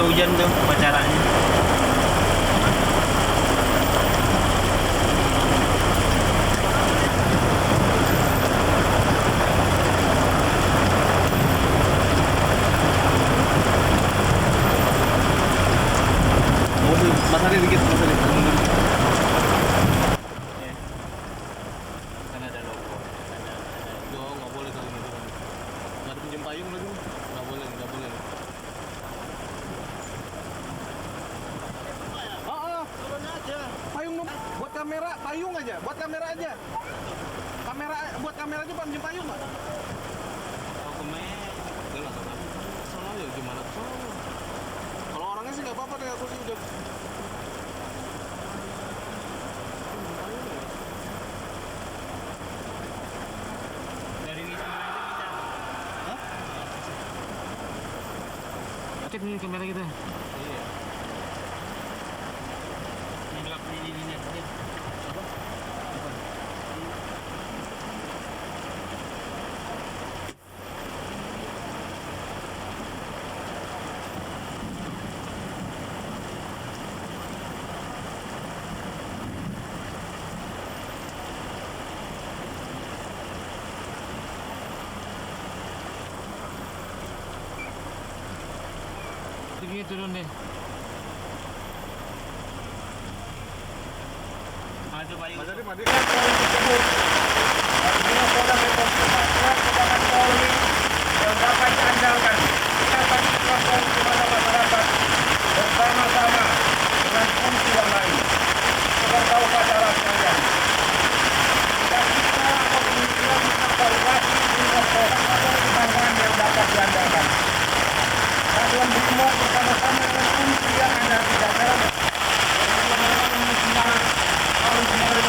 hujan tuh upacaranya. Mas Ari dikit, Mas Ari. Kan ada logo. Yo, nggak boleh kalau gitu kan. Nggak ada pinjam payung lagi. Nggak boleh, nggak boleh. Turun aja. Payung dong. Buat kamera, payung aja. Buat kamera aja. Buat kamera aja pinjam payung nggak? Tahu kemana? Enggak lah, soalnya ya gimana tuh? Kalau orangnya sih nggak apa-apa deh, aku sih udah. Dari Wisma aja bisa. Hah? Cek nih kamera kita. Iya. Ini gelap ini aja. Apa? TV turun deh. Maju payung. Mas Ari, mandi. Artinya Polda Metro Jaya merupakan Polri yang dapat diandalkan, dapat diterapkan kepada masyarakat bersama-sama dengan fungsi yang lain. Peserta upacara sekalian, jika kita atau pemikiran mengevaluasi kemenangan yang dapat diandalkan. Satuan Brimob bersama-sama dengan fungsi yang ada di daerah tahun kemarin.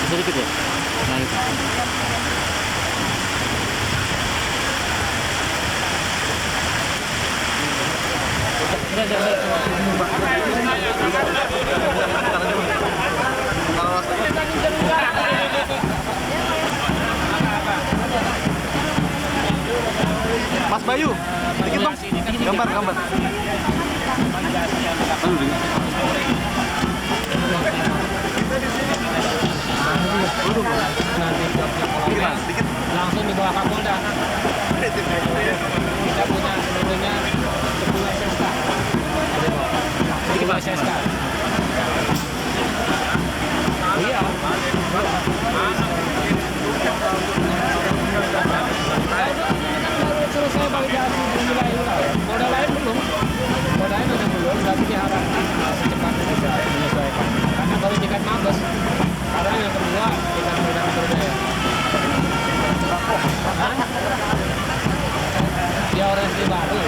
Sedikit ya. Naik. Mas Bayu, dikit dong. Gambar. Aduh, dikit. Langsung dibawa Kapolda. baru.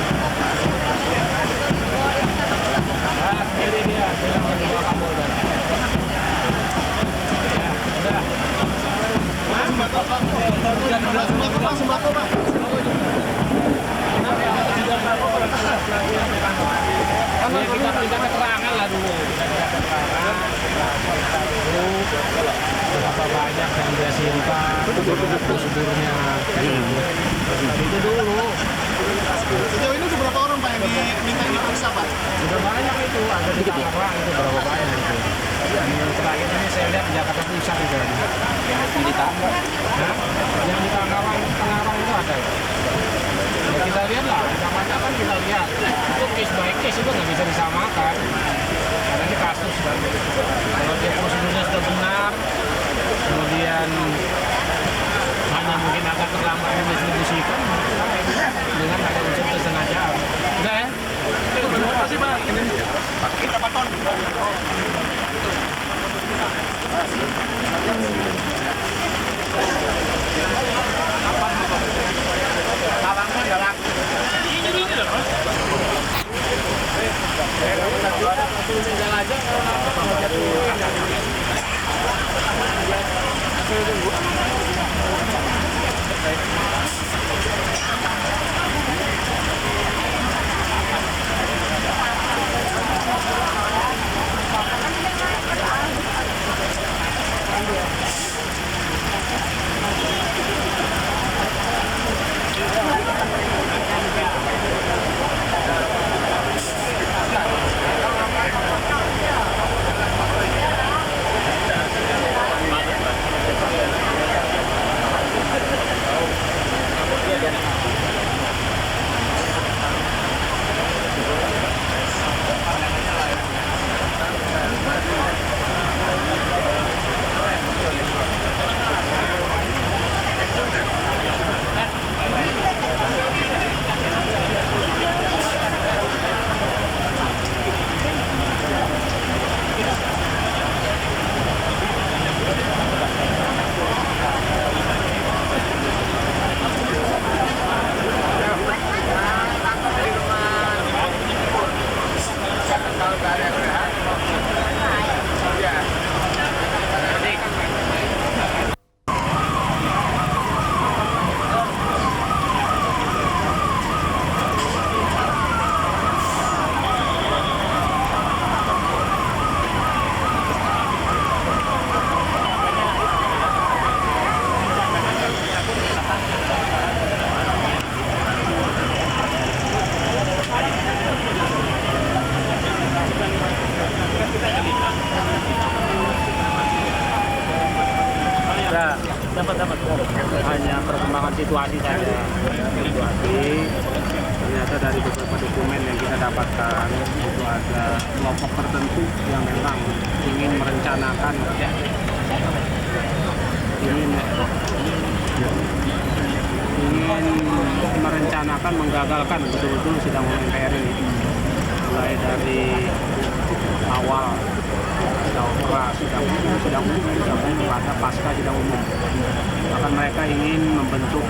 Nah, sendiri dia, bilang ke bawah Kapolda. Ya, udah. Sembako, Pak. Ya, kita keterangan lah dulu. Kita keterangan. Berapa banyak yang dia simpan, bagaimana prosedurnya. Itu dulu. Sejauh ini udah berapa orang Pak yang diminta diperiksa Pak? Sudah banyak itu, ada di Tangerang itu berapa banyak itu. Yang terakhir ini saya lihat di Jakarta Pusat itu. Yang di Tangerang? Yang di Tangerang itu ada. Ya kita lihat lah, namanya kan kita lihat. Itu case by case itu nggak bisa disamakan. Karena ini kasus kan. Kalau dia prosedurnya sudah benar, kemudian hanya mungkin agak terlambat mendistribusikan dengan ada unsur kesengajaan. Udah ya? Terima kasih Pak. Kita paton. Tabangnya galak. Ini loh. Dapat hanya perkembangan situasi saja. Situasi ternyata dari beberapa dokumen yang kita dapatkan itu ada kelompok tertentu yang memang ingin merencanakan menggagalkan betul-betul sidang umum MPR ini, mulai dari awal sidang umum pada pasca sidang umum. Bahkan mereka ingin membentuk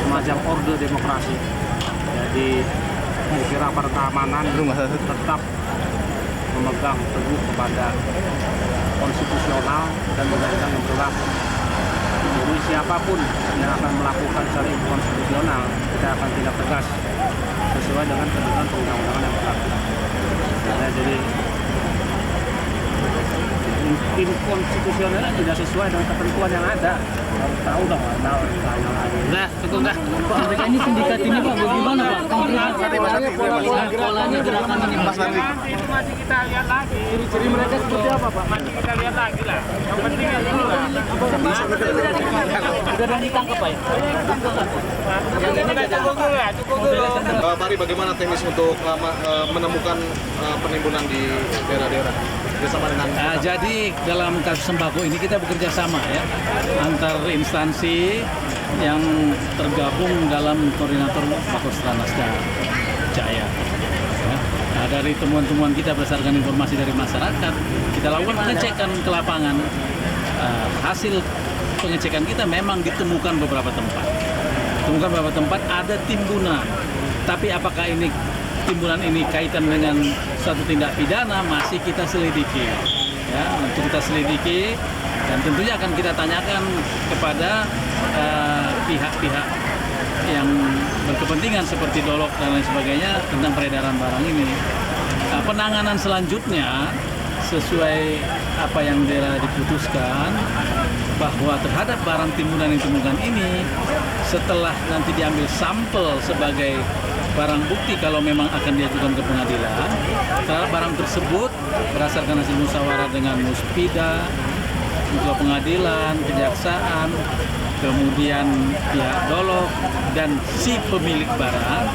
semacam orde demokrasi. Jadi kira pertahanan tetap memegang teguh kepada konstitusional dan undang-undang yang berlaku. Jadi siapapun yang akan melakukan secara inkonstitusional, kita akan tindak tegas sesuai dengan ketentuan perundang-undangan yang berlaku. Jadi inkonstitusionalnya tidak sesuai dengan ketentuan yang ada. Tahu dong, tanya lagi. Nah, cukup dah. Mereka ini sindikat ini Pak, bagaimana Pak? Polanya gerakan ini Pak. Itu masih kita lihat lagi. Ciri mereka seperti apa Pak? Masih kita lihat lagi lah. Yang penting itu lah. Sudah ada ditangkap Pak ya? Kita cukup dulu. Pak Ari, bagaimana teknis untuk menemukan penimbunan di daerah-daerah bersama dengan Jadi dalam kasus sembako ini kita bekerja sama ya antar instansi yang tergabung dalam koordinator Pakostrat Nasda Jaya. Ya. Nah, dari temuan-temuan kita berdasarkan informasi dari masyarakat, kita lakukan pengecekan ke lapangan. Hasil pengecekan kita memang ditemukan beberapa tempat. Temukan beberapa tempat ada timbunan. Tapi apakah timbunan ini kaitan dengan satu tindak pidana masih kita selidiki. Ya, untuk kita selidiki dan tentunya akan kita tanyakan kepada pihak-pihak yang berkepentingan seperti Dolok dan lain sebagainya tentang peredaran barang ini. Penanganan selanjutnya sesuai apa yang daerah diputuskan bahwa terhadap barang timbunan yang ditemukan ini setelah nanti diambil sampel sebagai barang bukti kalau memang akan diajukan ke pengadilan, terhadap barang tersebut berdasarkan hasil musyawarah dengan muspida, ketua pengadilan, kejaksaan, kemudian pihak Dolok dan si pemilik barang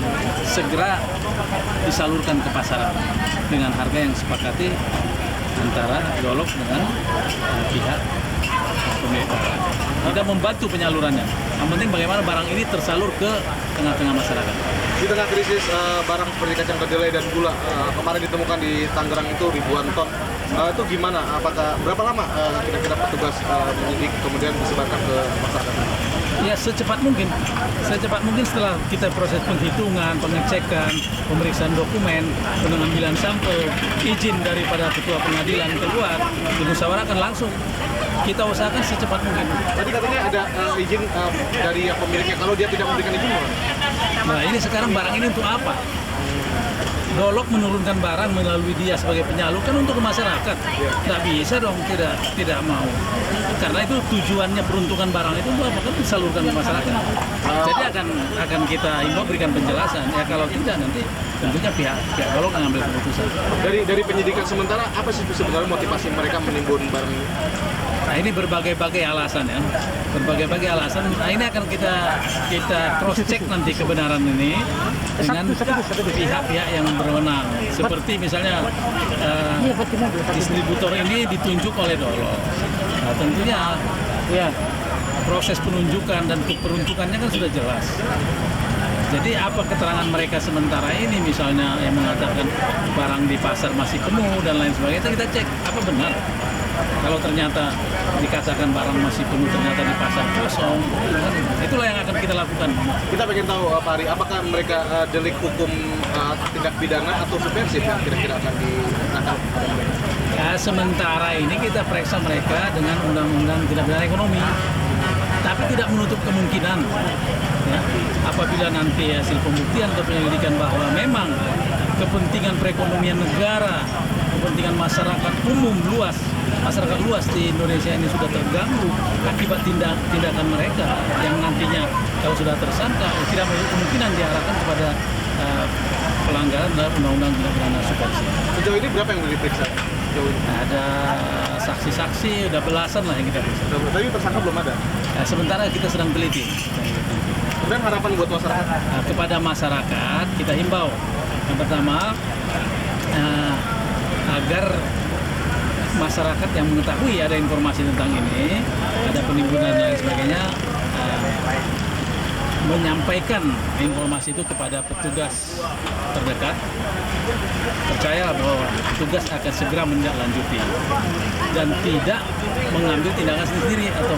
segera disalurkan ke pasaran dengan harga yang disepakati antara Dolok dengan pihak pemilik barang. Kita membantu penyalurannya. Yang penting bagaimana barang ini tersalur ke tengah-tengah masyarakat. Di tengah krisis barang seperti kacang kedelai dan gula kemarin ditemukan di Tangerang itu ribuan ton. Itu gimana? Apakah berapa lama kira-kira petugas penyidik kemudian disebarkan ke masyarakat? Ya secepat mungkin setelah kita proses penghitungan, pengecekan, pemeriksaan dokumen, pengambilan sampel, izin daripada ketua pengadilan keluar, dimusyawarahkan langsung. Kita usahakan secepat mungkin. Tadi katanya ada izin dari pemiliknya kalau dia tidak memberikan izin. Nah ini sekarang barang ini untuk apa? Dolok menurunkan barang melalui dia sebagai penyalur kan untuk masyarakat. Nggak bisa dong tidak mau. Karena itu tujuannya peruntukan barang itu untuk apa? Kan disalurkan ke masyarakat. Jadi akan kita himbau berikan penjelasan. Ya kalau tidak nanti tentunya pihak Dolok akan ambil keputusan. Dari penyidikan sementara apa sih sebenarnya motivasi mereka menimbun barang ini? Nah ini berbagai-bagai alasan ya, berbagai-bagai alasan. Nah ini akan kita cross check nanti kebenaran ini dengan pihak-pihak yang berwenang. Seperti misalnya distributor ini ditunjuk oleh Dolok. Nah tentunya ya proses penunjukan dan peruntukannya kan sudah jelas. Jadi apa keterangan mereka sementara ini misalnya yang mengatakan barang di pasar masih penuh dan lain sebagainya, kita cek apa benar. Kalau ternyata dikatakan barang masih penuh ternyata di pasar kosong, itulah yang akan kita lakukan. Kita pengen tahu Pak Ari, apakah mereka delik hukum tindak pidana atau subversif yang kira-kira akan dikenakan pada mereka? Ya, sementara ini kita periksa mereka dengan undang-undang tindak pidana ekonomi, tapi tidak menutup kemungkinan ya, apabila nanti hasil pembuktian atau penyelidikan bahwa memang kepentingan perekonomian negara, kepentingan masyarakat umum luas, masyarakat luas di Indonesia ini sudah terganggu akibat tindakan mereka yang nantinya kalau sudah tersangka tidak menutup kemungkinan diarahkan kepada pelanggaran dalam undang-undang tindak pidana subversif. Sejauh ini berapa yang diperiksa? Ada saksi-saksi, udah belasan lah yang kita periksa. Tapi tersangka belum ada? Nah, sementara kita sedang teliti. Kemudian harapan buat masyarakat? Nah, kepada masyarakat kita himbau yang pertama agar masyarakat yang mengetahui ada informasi tentang ini, ada penimbunan dan lain sebagainya, menyampaikan informasi itu kepada petugas terdekat. Percaya bahwa petugas akan segera menindaklanjuti dan tidak mengambil tindakan sendiri atau